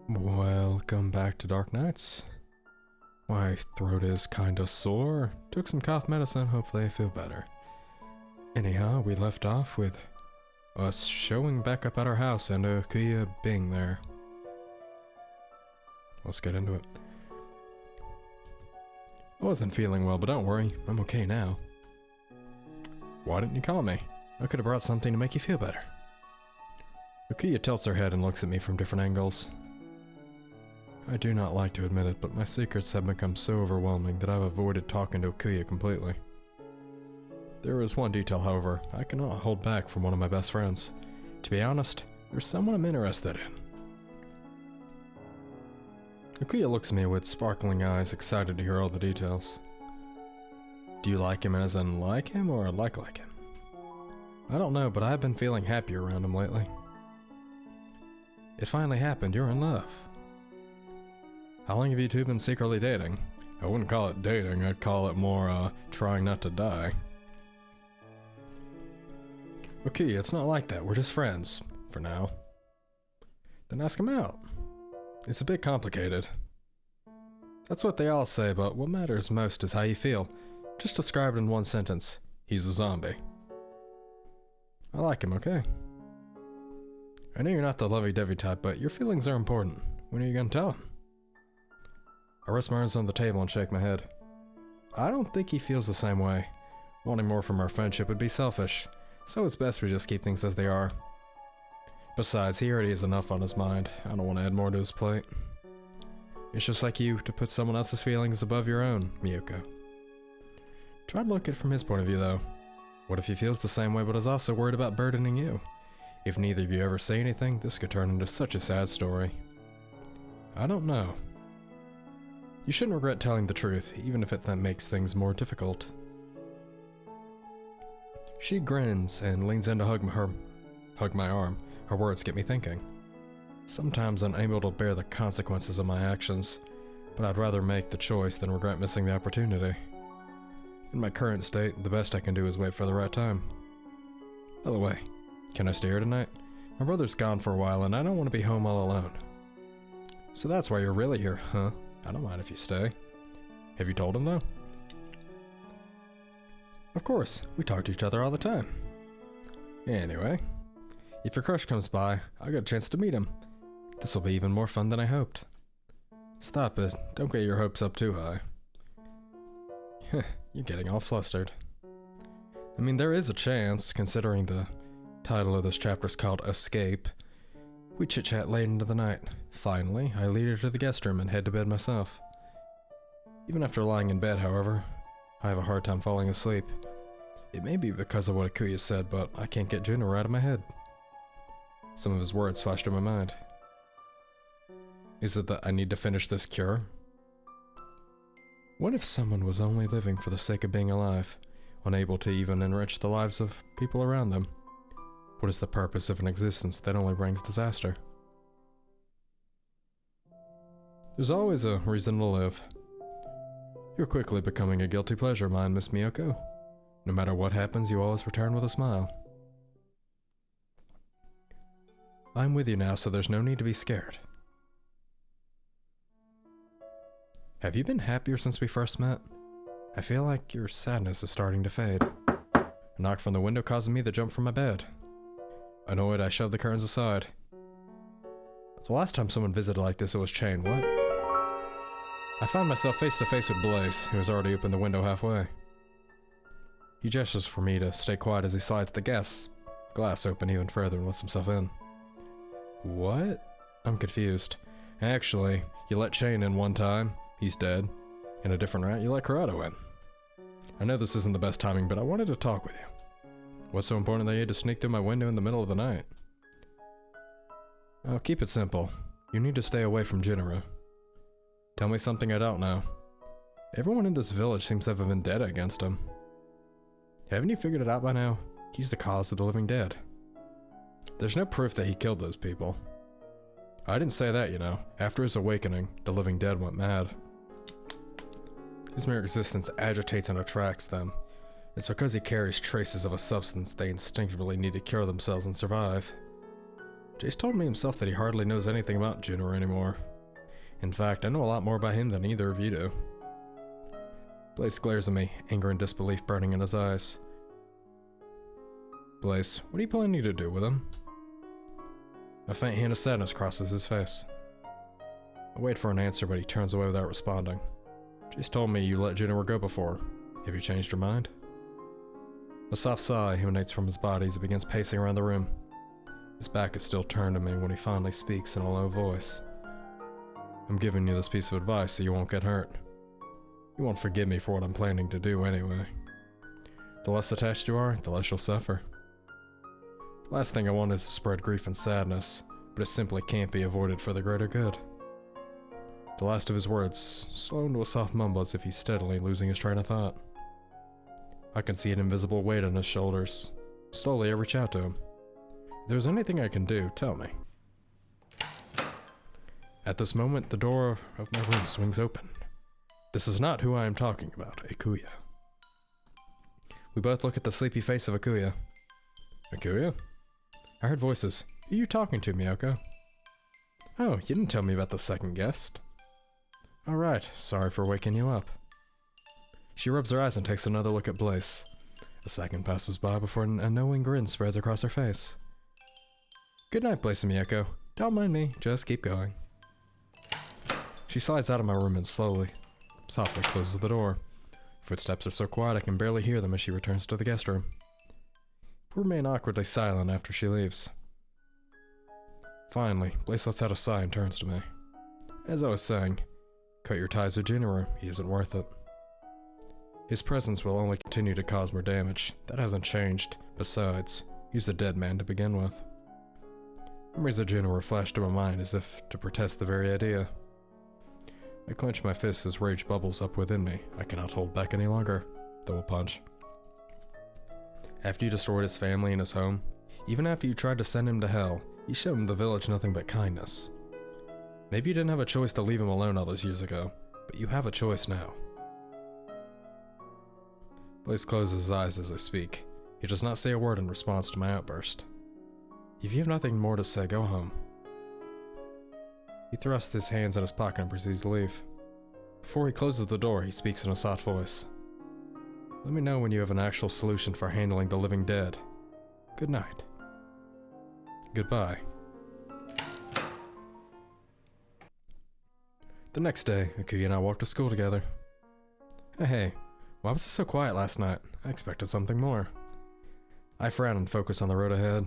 Welcome back to Dark Nights. My throat is kinda sore. Took some cough medicine, hopefully I feel better. Anyhow, we left off with us showing back up at our house and Okuya being there. Let's get into it. I wasn't feeling well, but don't worry, I'm okay now. Why didn't you call me? I could have brought something to make you feel better. Okuya tilts her head and looks at me from different angles. I do not like to admit it, but my secrets have become so overwhelming that I've avoided talking to Okuya completely. There is one detail, however, I cannot hold back from one of my best friends. To be honest, there's someone I'm interested in. Okuya looks at me with sparkling eyes, excited to hear all the details. Do you like him as in like him or like him? I don't know, but I've been feeling happier around him lately. It finally happened, you're in love. How long have you two been secretly dating? I wouldn't call it dating, I'd call it more, trying not to die. Okay, it's not like that, we're just friends. For now. Then ask him out. It's a bit complicated. That's what they all say, but what matters most is how you feel. Just describe it in one sentence. He's a zombie. I like him, okay? I know you're not the lovey-dovey type, but your feelings are important. When are you gonna tell him? I rest my hands on the table and shake my head. I don't think he feels the same way. Wanting more from our friendship would be selfish, so it's best we just keep things as they are. Besides, he already has enough on his mind. I don't want to add more to his plate. It's just like you to put someone else's feelings above your own, Miyuko. Try to look at it from his point of view, though. What if he feels the same way but is also worried about burdening you? If neither of you ever say anything, this could turn into such a sad story. I don't know. You shouldn't regret telling the truth, even if that makes things more difficult. She grins and leans in to hug my arm. Her words get me thinking. Sometimes I'm able to bear the consequences of my actions, but I'd rather make the choice than regret missing the opportunity. In my current state, the best I can do is wait for the right time. By the way, can I stay here tonight? My brother's gone for a while and I don't want to be home all alone. So that's why you're really here, huh? I don't mind if you stay. Have you told him, though? Of course, we talk to each other all the time. Anyway, if your crush comes by, I'll get a chance to meet him. This will be even more fun than I hoped. Stop it, don't get your hopes up too high. You're getting all flustered. I mean, there is a chance, considering the title of this chapter is called Escape. We chit-chat late into the night. Finally, I lead her to the guest room and head to bed myself. Even after lying in bed, however, I have a hard time falling asleep. It may be because of what Okuya said, but I can't get Junior out of my head. Some of his words flash through my mind. Is it that I need to finish this cure? What if someone was only living for the sake of being alive, unable to even enrich the lives of people around them? What is the purpose of an existence that only brings disaster? There's always a reason to live. You're quickly becoming a guilty pleasure of mine, Miss Miyuko. No matter what happens, you always return with a smile. I'm with you now, so there's no need to be scared. Have you been happier since we first met? I feel like your sadness is starting to fade. A knock from the window causing me to jump from my bed. Annoyed, I shoved the curtains aside. The last time someone visited like this, it was Chain, what? I found myself face to face with Blaze, who has already opened the window halfway. He gestures for me to stay quiet as he slides the glass open even further and lets himself in. What? I'm confused. Actually, you let Chain in one time, he's dead. In a different route, you let Corrado in. I know this isn't the best timing, but I wanted to talk with you. What's so important that you had to sneak through my window in the middle of the night? I'll keep it simple. You need to stay away from Jinru. Tell me something I don't know. Everyone in this village seems to have a vendetta against him. Haven't you figured it out by now? He's the cause of the living dead. There's no proof that he killed those people. I didn't say that, you know. After his awakening, the living dead went mad. His mere existence agitates and attracts them. It's because he carries traces of a substance they instinctively need to cure themselves and survive. Jace told me himself that he hardly knows anything about Junior anymore. In fact, I know a lot more about him than either of you do. Blaze glares at me, anger and disbelief burning in his eyes. Blaze, what are you planning to do with him? A faint hint of sadness crosses his face. I wait for an answer, but he turns away without responding. Jace told me you let Junior go before. Have you changed your mind? A soft sigh emanates from his body as he begins pacing around the room. His back is still turned to me when he finally speaks in a low voice. I'm giving you this piece of advice so you won't get hurt. You won't forgive me for what I'm planning to do anyway. The less attached you are, the less you'll suffer. The last thing I want is to spread grief and sadness, but it simply can't be avoided for the greater good. The last of his words slow into a soft mumble as if he's steadily losing his train of thought. I can see an invisible weight on his shoulders. Slowly I reach out to him. If there's anything I can do, tell me. At this moment, the door of my room swings open. This is not who I am talking about, Akuya. We both look at the sleepy face of Akuya. Akuya? I heard voices. Are you talking to, Miyoko? Oh, you didn't tell me about the second guest. Alright, sorry for waking you up. She rubs her eyes and takes another look at Blaze. A second passes by before a knowing grin spreads across her face. Good night, Blaze and Miyoko. Don't mind me, just keep going. She slides out of my room and softly closes the door. Footsteps are so quiet I can barely hear them as she returns to the guest room. We remain awkwardly silent after she leaves. Finally, Blaze lets out a sigh and turns to me. As I was saying, cut your ties with Junior, he isn't worth it. His presence will only continue to cause more damage. That hasn't changed. Besides, he's a dead man to begin with. Memories of Junior flash to my mind as if to protest the very idea. I clench my fists as rage bubbles up within me. I cannot hold back any longer. Throw a punch. After you destroyed his family and his home, even after you tried to send him to hell, you showed him the village nothing but kindness. Maybe you didn't have a choice to leave him alone all those years ago, but you have a choice now. Blaze closes his eyes as I speak. He does not say a word in response to my outburst. If you have nothing more to say, go home. He thrusts his hands in his pocket and proceeds to leave. Before he closes the door, he speaks in a soft voice. Let me know when you have an actual solution for handling the living dead. Good night. Goodbye. The next day, Akuya and I walked to school together. Hey, why was it so quiet last night? I expected something more. I frown and focus on the road ahead.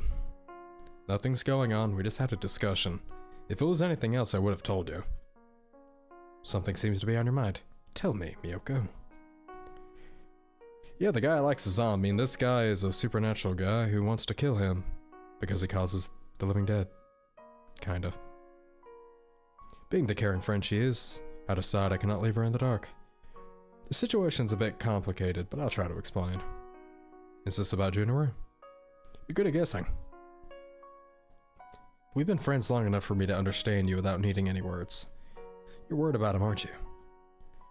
Nothing's going on, we just had a discussion. If it was anything else, I would have told you. Something seems to be on your mind. Tell me, Miyoko. Yeah, the guy I like is a zombie, and this guy is a supernatural guy who wants to kill him because he causes the living dead. Kind of. Being the caring friend she is, I decide I cannot leave her in the dark. The situation's a bit complicated, but I'll try to explain. Is this about Junior? You're good at guessing. We've been friends long enough for me to understand you without needing any words. You're worried about him, aren't you?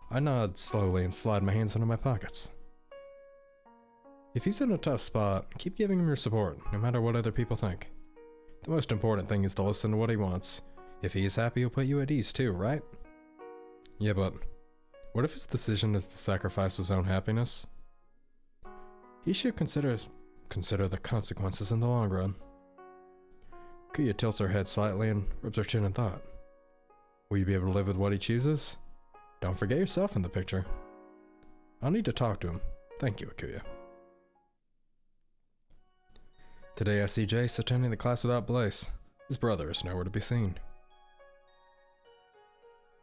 I nod slowly and slide my hands into my pockets. If he's in a tough spot, keep giving him your support, no matter what other people think. The most important thing is to listen to what he wants. If he is happy, he'll put you at ease too, right? Yeah, but what if his decision is to sacrifice his own happiness? He should consider the consequences in the long run. Kuya tilts her head slightly and rubs her chin in thought. Will you be able to live with what he chooses? Don't forget yourself in the picture. I'll need to talk to him. Thank you, Akuya. Today I see Jace attending the class without Blaze. His brother is nowhere to be seen.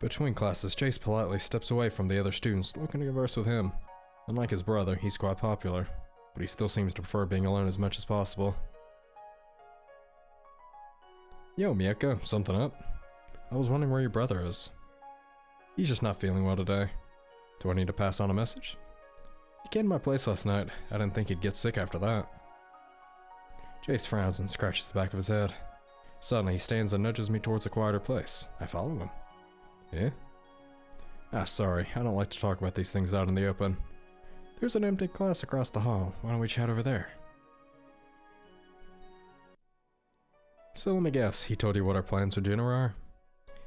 Between classes, Jace politely steps away from the other students, looking to converse with him. Unlike his brother, he's quite popular, but he still seems to prefer being alone as much as possible. Yo, Miyoko, something up? I was wondering where your brother is. He's just not feeling well today. Do I need to pass on a message? He came to my place last night. I didn't think he'd get sick after that. Jace frowns and scratches the back of his head. Suddenly, he stands and nudges me towards a quieter place. I follow him. Yeah? Ah, sorry. I don't like to talk about these things out in the open. There's an empty class across the hall. Why don't we chat over there? So let me guess, he told you what our plans with Juno are?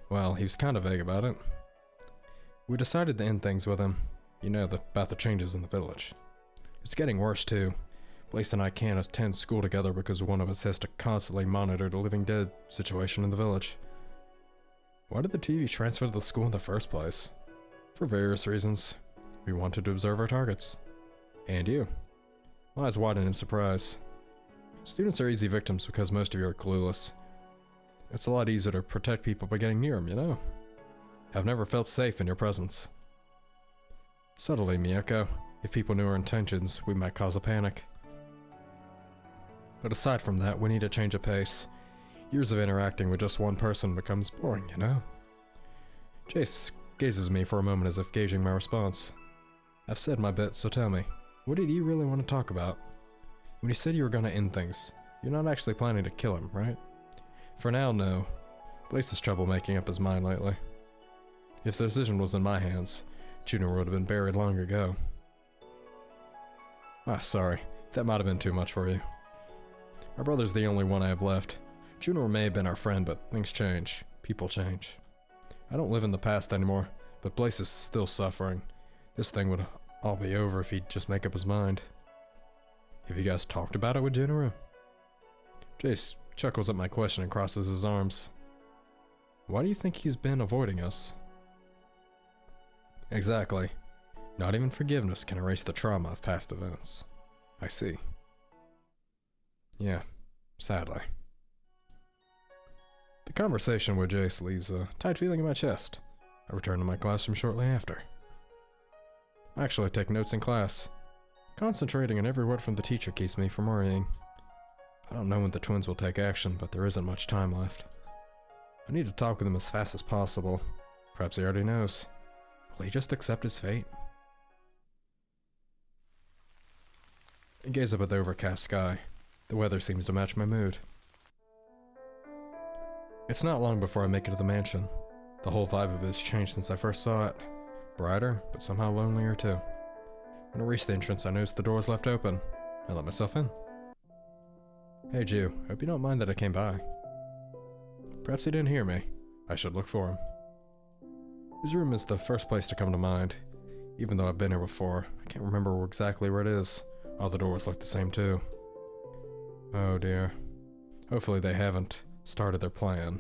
Well, he was kind of vague about it. We decided to end things with him. You know, about the changes in the village. It's getting worse too. Blaze and I can't attend school together because one of us has to constantly monitor the living dead situation in the village. Why did the TV transfer to the school in the first place? For various reasons. We wanted to observe our targets. And you. Eyes widen in surprise. Students are easy victims because most of you are clueless. It's a lot easier to protect people by getting near them, you know? I've never felt safe in your presence. Subtly, Miyako. If people knew our intentions, we might cause a panic. But aside from that, we need a change of pace. Years of interacting with just one person becomes boring, you know? Jace gazes at me for a moment as if gauging my response. I've said my bit, so tell me, what did you really want to talk about? When you said you were gonna end things, you're not actually planning to kill him, right? For now, no. Blaze has trouble making up his mind lately. If the decision was in my hands, Juno would have been buried long ago. Ah, sorry. That might have been too much for you. My brother's the only one I have left. Juno may have been our friend, but things change. People change. I don't live in the past anymore, but Blaze is still suffering. This thing would all be over if he'd just make up his mind. Have you guys talked about it with Juno? Jace chuckles at my question and crosses his arms. Why do you think he's been avoiding us? Exactly. Not even forgiveness can erase the trauma of past events. I see. Yeah, sadly. The conversation with Jace leaves a tight feeling in my chest. I return to my classroom shortly after. I actually take notes in class. Concentrating on every word from the teacher keeps me from worrying. I don't know when the twins will take action, but there isn't much time left. I need to talk with him as fast as possible. Perhaps he already knows. Will he just accept his fate? I gaze up at the overcast sky. The weather seems to match my mood. It's not long before I make it to the mansion. The whole vibe of it has changed since I first saw it. Brighter, but somehow lonelier too. When I reach the entrance, I notice the door is left open. I let myself in. Hey Jew, hope you don't mind that I came by. Perhaps he didn't hear me. I should look for him. His room is the first place to come to mind. Even though I've been here before, I can't remember exactly where it is. All the doors look the same too. Oh dear. Hopefully they haven't started their plan.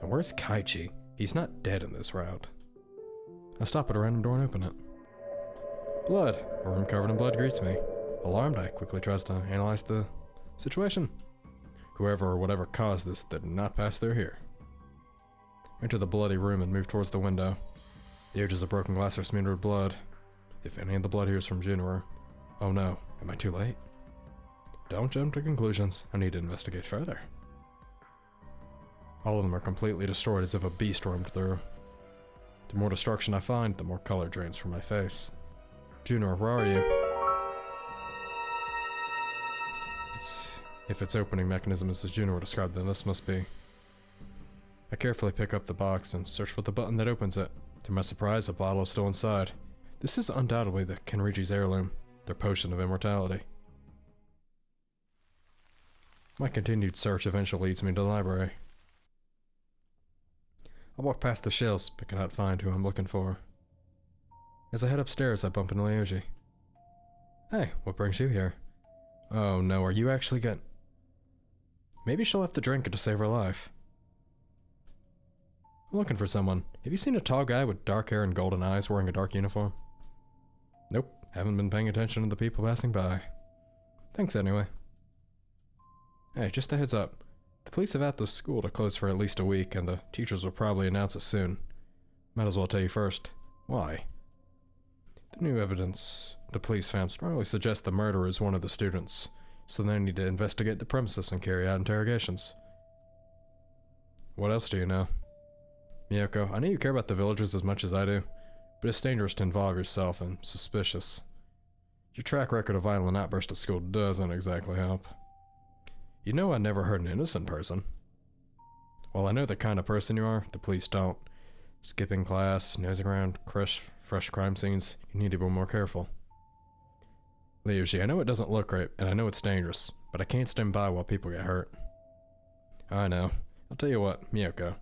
And where's Kaichi? He's not dead in this route. I stop at a random door and open it. Blood. A room covered in blood greets me. Alarmed, I quickly tries to analyze the situation. Whoever or whatever caused this did not pass through here. I enter the bloody room and move towards the window. The edges of broken glass are smeared with blood. If any of the blood here is from Juno. Oh no, am I too late? Don't jump to conclusions. I need to investigate further. All of them are completely destroyed as if a beast roamed through. The more destruction I find, the more color drains from my face. Juno, where are you? If its opening mechanism is as Juno described, then this must be. I carefully pick up the box and search for the button that opens it. To my surprise, a bottle is still inside. This is undoubtedly the Kenrichi's heirloom, their potion of immortality. My continued search eventually leads me to the library. I walk past the shelves, but cannot find who I'm looking for. As I head upstairs, I bump into Leoji. Hey, what brings you here? Oh no, are you actually going? Maybe she'll have to drink it to save her life. I'm looking for someone. Have you seen a tall guy with dark hair and golden eyes wearing a dark uniform? Nope, haven't been paying attention to the people passing by. Thanks anyway. Hey, just a heads up. The police have asked the school to close for at least a week, and the teachers will probably announce it soon. Might as well tell you first. Why? The new evidence the police found strongly suggests the murderer is one of the students, so they need to investigate the premises and carry out interrogations. What else do you know? Miyako, I know you care about the villagers as much as I do, but it's dangerous to involve yourself and suspicious. Your track record of violent outbursts at school doesn't exactly help. You know I never hurt an innocent person. While I know the kind of person you are, the police don't. Skipping class, nosing around fresh crime scenes, you need to be more careful. Leoji, I know it doesn't look right, and I know it's dangerous, but I can't stand by while people get hurt. I know. I'll tell you what, Miyako.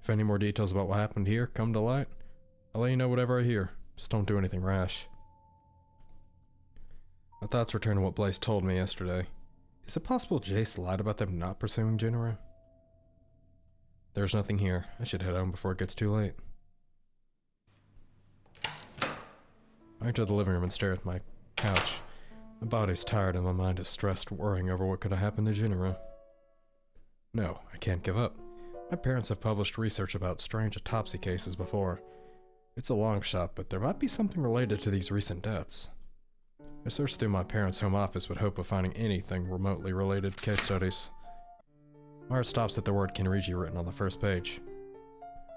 If any more details about what happened here come to light, I'll let you know whatever I hear. Just don't do anything rash. My thoughts return to what Blaze told me yesterday. Is it possible Jace lied about them not pursuing Jinru? There's nothing here. I should head home before it gets too late. I enter the living room and stare at my couch. My body's tired and my mind is stressed, worrying over what could have happened to Jinru. No, I can't give up. My parents have published research about strange autopsy cases before. It's a long shot, but there might be something related to these recent deaths. I searched through my parents' home office with hope of finding anything remotely related to case studies. My heart stops at the word Kenriji written on the first page.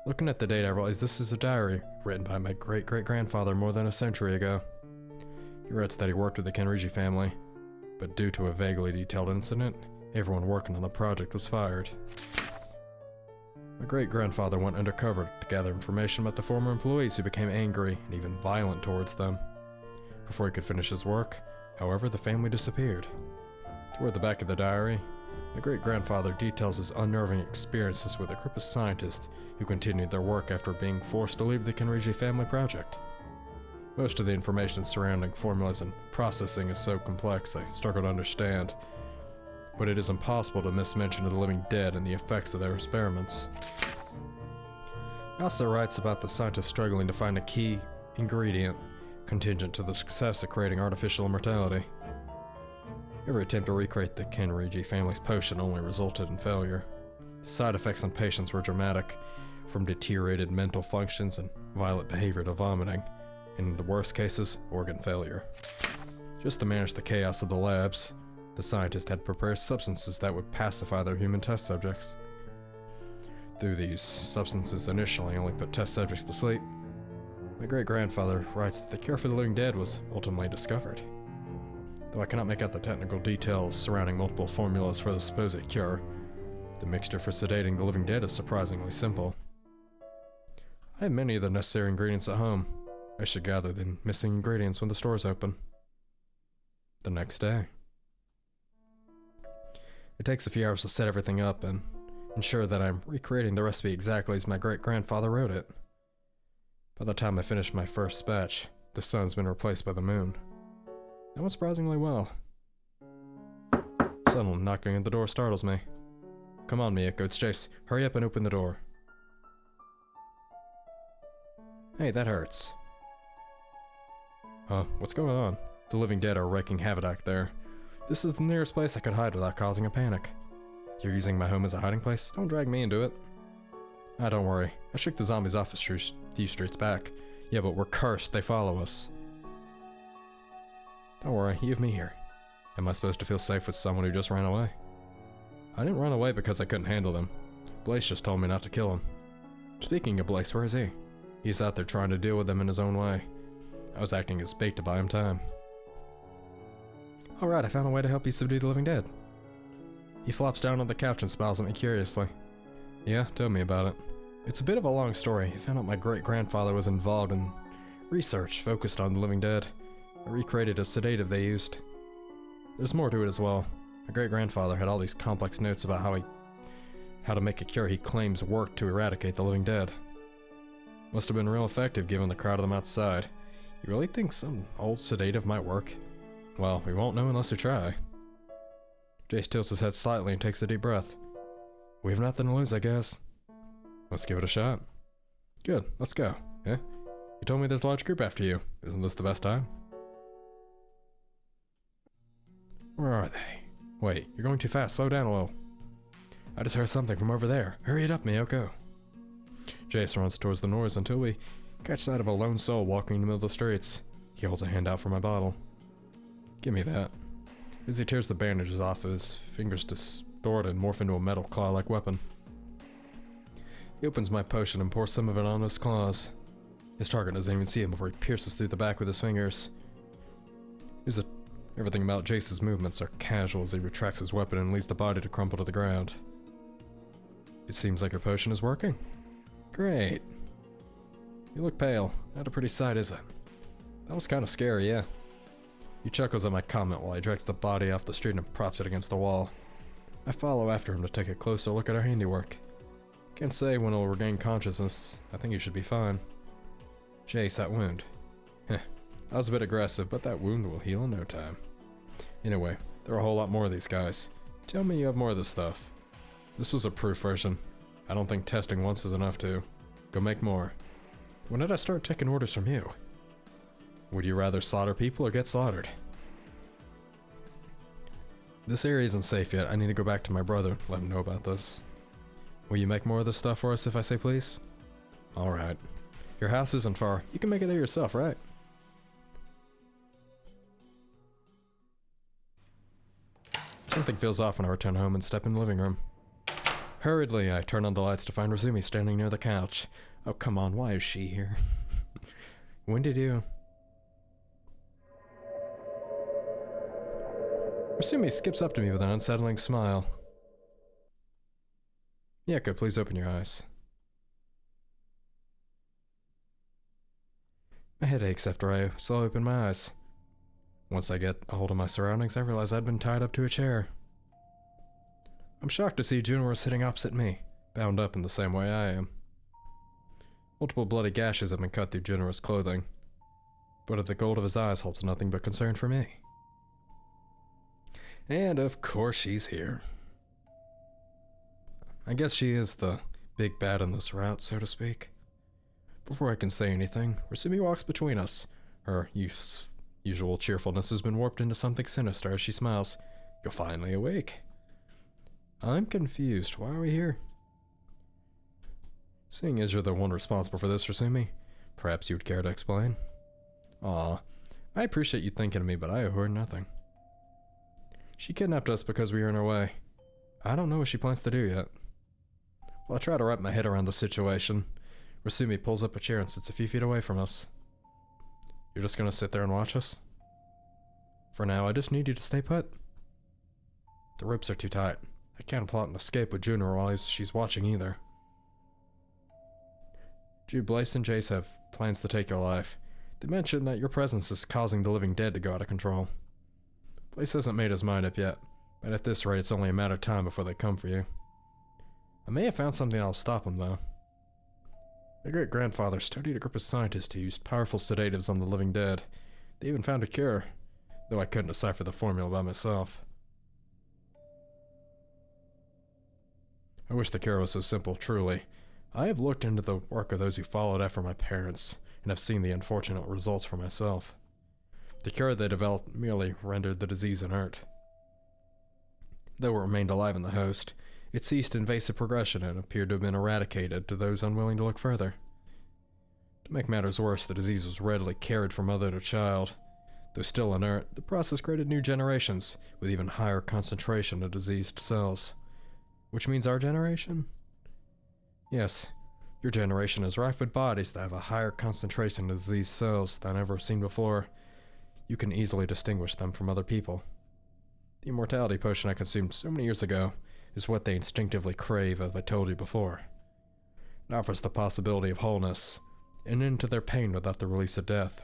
Looking at the date, I realize this is a diary written by my great-great-grandfather more than a century ago. He writes that he worked with the Kenriji family, but due to a vaguely detailed incident, everyone working on the project was fired. My great-grandfather went undercover to gather information about the former employees who became angry and even violent towards them. Before he could finish his work, however, the family disappeared. Toward the back of the diary, my great-grandfather details his unnerving experiences with a group of scientists who continued their work after being forced to leave the Kenriji family project. Most of the information surrounding formulas and processing is so complex I struggle to understand, but it is impossible to miss mention of the living dead and the effects of their experiments. He also writes about the scientists struggling to find a key ingredient contingent to the success of creating artificial immortality. Every attempt to recreate the Kenriji family's potion only resulted in failure. The side effects on patients were dramatic, from deteriorated mental functions and violent behavior to vomiting, and in the worst cases, organ failure. Just to manage the chaos of the labs, the scientists had prepared substances that would pacify their human test subjects. Though these substances initially only put test subjects to sleep, my great-grandfather writes that the cure for the living dead was ultimately discovered. Though I cannot make out the technical details surrounding multiple formulas for the supposed cure, the mixture for sedating the living dead is surprisingly simple. I have many of the necessary ingredients at home. I should gather the missing ingredients when the stores open. The next day. It takes a few hours to set everything up and ensure that I'm recreating the recipe exactly as my great-grandfather wrote it. By the time I finish my first batch, the sun's been replaced by the moon. That went surprisingly well. Someone knocking at the door startles me. Come on, Miyako, it's Jace. Hurry up and open the door. Hey, that hurts. What's going on? The living dead are wreaking havoc out there. This is the nearest place I could hide without causing a panic. You're using my home as a hiding place? Don't drag me into it. Don't worry. I shook the zombies off a few streets back. Yeah, but we're cursed. They follow us. Don't worry. You have me here. Am I supposed to feel safe with someone who just ran away? I didn't run away because I couldn't handle them. Blaze just told me not to kill him. Speaking of Blaze, where is he? He's out there trying to deal with them in his own way. I was acting as bait to buy him time. Alright, I found a way to help you subdue the living dead. He flops down on the couch and smiles at me curiously. Yeah, tell me about it. It's a bit of a long story. I found out my great-grandfather was involved in research focused on the living dead. I recreated a sedative they used. There's more to it as well. My great-grandfather had all these complex notes about how to make a cure he claims worked to eradicate the living dead. Must have been real effective given the crowd of them outside. You really think some old sedative might work? Well, we won't know unless we try. Jace tilts his head slightly and takes a deep breath. We have nothing to lose, I guess. Let's give it a shot. Good, let's go. Yeah? You told me there's a large group after you. Isn't this the best time? Where are they? Wait, you're going too fast. Slow down a little. I just heard something from over there. Hurry it up, Miyako. Jace runs towards the noise until we catch sight of a lone soul walking in the middle of the streets. He holds a hand out for my bottle. Give me that. As he tears the bandages off, his fingers distort and morph into a metal claw-like weapon. He opens my potion and pours some of it on his claws. His target doesn't even see him before he pierces through the back with his fingers. Everything about Jace's movements are casual as he retracts his weapon and leaves the body to crumple to the ground. It seems like your potion is working. Great. You look pale. Not a pretty sight, is it? That was kind of scary, yeah. He chuckles at my comment while he drags the body off the street and props it against the wall. I follow after him to take a closer look at our handiwork. Can't say when he'll regain consciousness. I think he should be fine. Jace, that wound. Heh, I was a bit aggressive, but that wound will heal in no time. Anyway, there are a whole lot more of these guys. Tell me you have more of this stuff. This was a proof version. I don't think testing once is enough to. Go make more. When did I start taking orders from you? Would you rather slaughter people or get slaughtered? This area isn't safe yet. I need to go back to my brother, let him know about this. Will you make more of this stuff for us if I say please? Alright. Your house isn't far. You can make it there yourself, right? Something feels off when I return home and step in the living room. Hurriedly, I turn on the lights to find Razumi standing near the couch. Oh, come on, why is she here? When did you... Razumi skips up to me with an unsettling smile. Miyako, please open your eyes. My head aches after I slowly open my eyes. Once I get a hold of my surroundings, I realize I'd been tied up to a chair. I'm shocked to see Junoro sitting opposite me, bound up in the same way I am. Multiple bloody gashes have been cut through Junoro's clothing, but the gold of his eyes holds nothing but concern for me. And of course she's here. I guess she is the big bad in this route, so to speak. Before I can say anything, Razumi walks between us. Her usual cheerfulness has been warped into something sinister as she smiles. You're finally awake. I'm confused. Why are we here? Seeing as you're the one responsible for this, Razumi, perhaps you'd care to explain? Aw, I appreciate you thinking of me, but I owe her nothing. She kidnapped us because we were in her way. I don't know what she plans to do yet. While I try to wrap my head around the situation, Razumi pulls up a chair and sits a few feet away from us. You're just gonna sit there and watch us? For now, I just need you to stay put. The ropes are too tight. I can't plot an escape with Junoro while she's watching either. Blaze and Jace have plans to take your life. They mentioned that your presence is causing the living dead to go out of control. Blaze hasn't made his mind up yet, but at this rate it's only a matter of time before they come for you. I may have found something that'll stop them, though. My great-grandfather studied a group of scientists who used powerful sedatives on the living dead. They even found a cure, though I couldn't decipher the formula by myself. I wish the cure was so simple, truly. I have looked into the work of those who followed after my parents, and have seen the unfortunate results for myself. The cure they developed merely rendered the disease inert. Though it remained alive in the host, it ceased invasive progression and appeared to have been eradicated to those unwilling to look further. To make matters worse, the disease was readily carried from mother to child. Though still inert, the process created new generations, with even higher concentration of diseased cells. Which means our generation? Yes, your generation is rife with bodies that have a higher concentration of diseased cells than I've ever seen before. You can easily distinguish them from other people. The immortality potion I consumed so many years ago is what they instinctively crave, as I told you before. It offers the possibility of wholeness, and end to their pain without the release of death.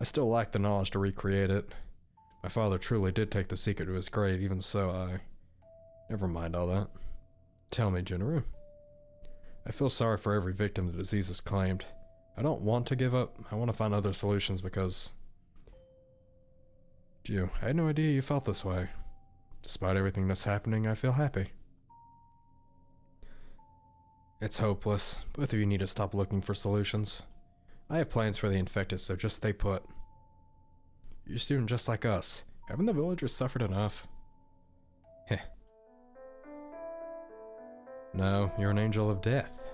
I still lack the knowledge to recreate it. My father truly did take the secret to his grave, even so Never mind all that. Tell me, Junoro. I feel sorry for every victim the disease has claimed. I don't want to give up. I want to find other solutions because... Ju, I had no idea you felt this way. Despite everything that's happening, I feel happy. It's hopeless. Both of you need to stop looking for solutions. I have plans for the infected, so just stay put. You're a student just like us. Haven't the villagers suffered enough? Heh. No, you're an angel of death.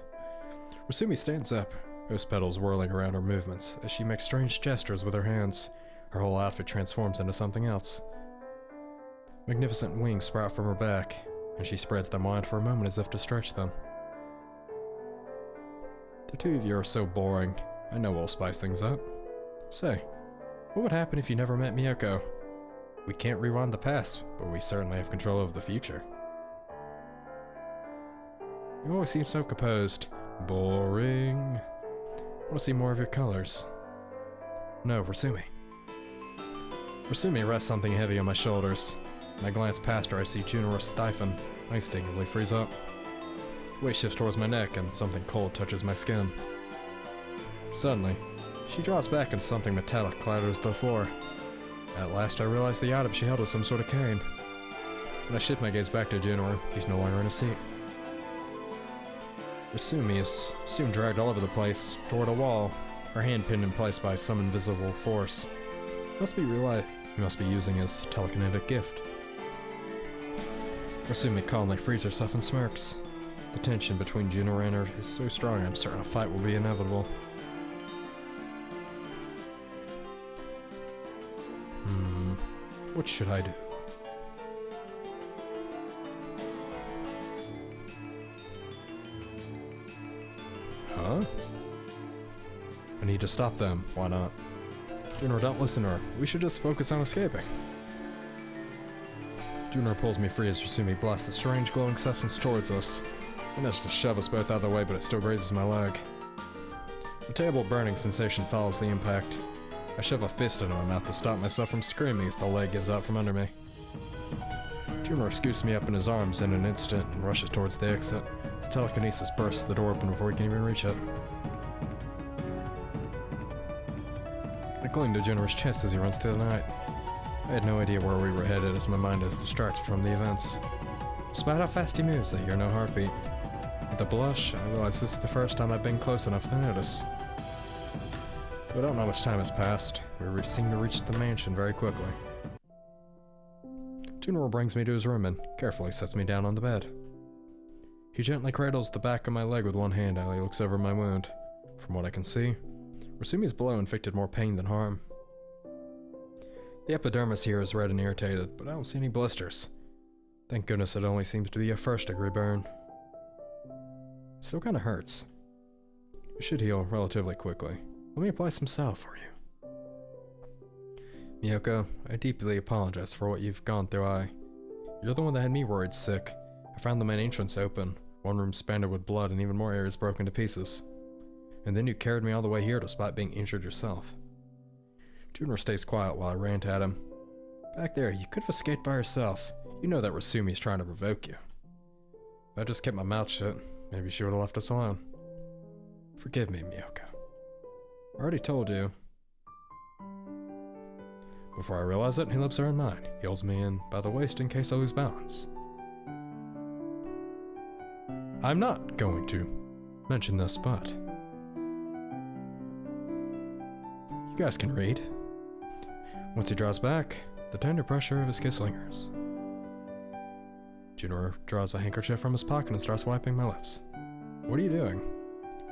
Razumi stands up, rose petals whirling around her movements as she makes strange gestures with her hands. Her whole outfit transforms into something else. Magnificent wings sprout from her back, and she spreads them wide for a moment as if to stretch them. The two of you are so boring. I know we'll spice things up. Say, what would happen if you never met Miyako? We can't rewind the past, but we certainly have control over the future. You always seem so composed. Boring. I want to see more of your colors. No, Razumi. Razumi rests something heavy on my shoulders. When I glance past her, I see Junora stiffen. I instinctively freeze up. Weight shifts towards my neck, and something cold touches my skin. Suddenly, she draws back and something metallic clatters to the floor. At last, I realize the item she held was some sort of cane. When I shift my gaze back to Junora, she's no longer in a seat. Rasumi is soon dragged all over the place, toward a wall, her hand pinned in place by some invisible force. He must be using his telekinetic gift. Rasumi calmly frees herself and smirks. The tension between Junora and her is so strong I'm certain a fight will be inevitable. What should I do? Huh? I need to stop them. Why not? Junora, don't listen to her. We should just focus on escaping. Junora pulls me free as Rasumi blasts a strange glowing substance towards us. It manages to shove us both out of the way, but it still grazes my leg. A terrible burning sensation follows the impact. I shove a fist into my mouth to stop myself from screaming as the leg gives out from under me. Junora scoots me up in his arms in an instant and rushes towards the exit. His telekinesis bursts the door open before he can even reach it. I cling to Junora's chest as he runs through the night. I had no idea where we were headed as my mind is distracted from the events. Despite how fast he moves, I hear no heartbeat. With a blush, I realize this is the first time I've been close enough to notice. I don't know how much time has passed. We seem to reach the mansion very quickly. Junora brings me to his room and carefully sets me down on the bed. He gently cradles the back of my leg with one hand while he looks over my wound. From what I can see, Rasumi's blow inflicted more pain than harm. The epidermis here is red and irritated, but I don't see any blisters. Thank goodness it only seems to be a first-degree burn. It still kinda hurts. It should heal relatively quickly. Let me apply some salve for you. Miyoko, I deeply apologize for what you've gone through. You're the one that had me worried sick. I found the main entrance open, one room spattered with blood and even more areas broken to pieces. And then you carried me all the way here despite being injured yourself. Junora stays quiet while I rant at him. Back there, you could have escaped by yourself. You know that Rasumi's trying to provoke you. If I just kept my mouth shut, maybe she would have left us alone. Forgive me, Miyoko. I already told you. Before I realize it, he lips are in mine. He holds me in by the waist in case I lose balance. I'm not going to mention this, but you guys can read. Once he draws back, the tender pressure of his kiss lingers. Junora draws a handkerchief from his pocket and starts wiping my lips. What are you doing?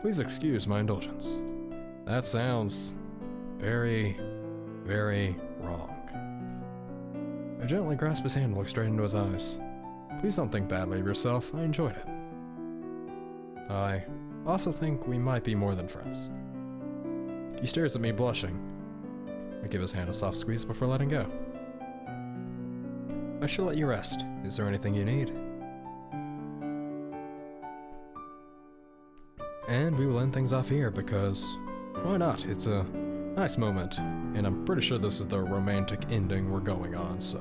Please excuse my indulgence. That sounds very, very wrong. I gently grasp his hand and look straight into his eyes. Please don't think badly of yourself. I enjoyed it. I also think we might be more than friends. He stares at me, blushing. I give his hand a soft squeeze before letting go. I shall let you rest. Is there anything you need? And we will end things off here because, why not? It's a nice moment, and I'm pretty sure this is the romantic ending we're going on, so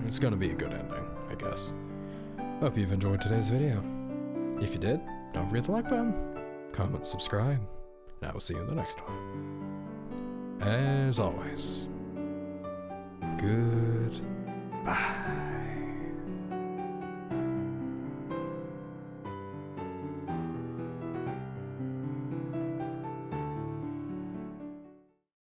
it's gonna be a good ending, I guess. Hope you've enjoyed today's video. If you did, don't forget the like button, comment, subscribe, and I will see you in the next one. As always, goodbye.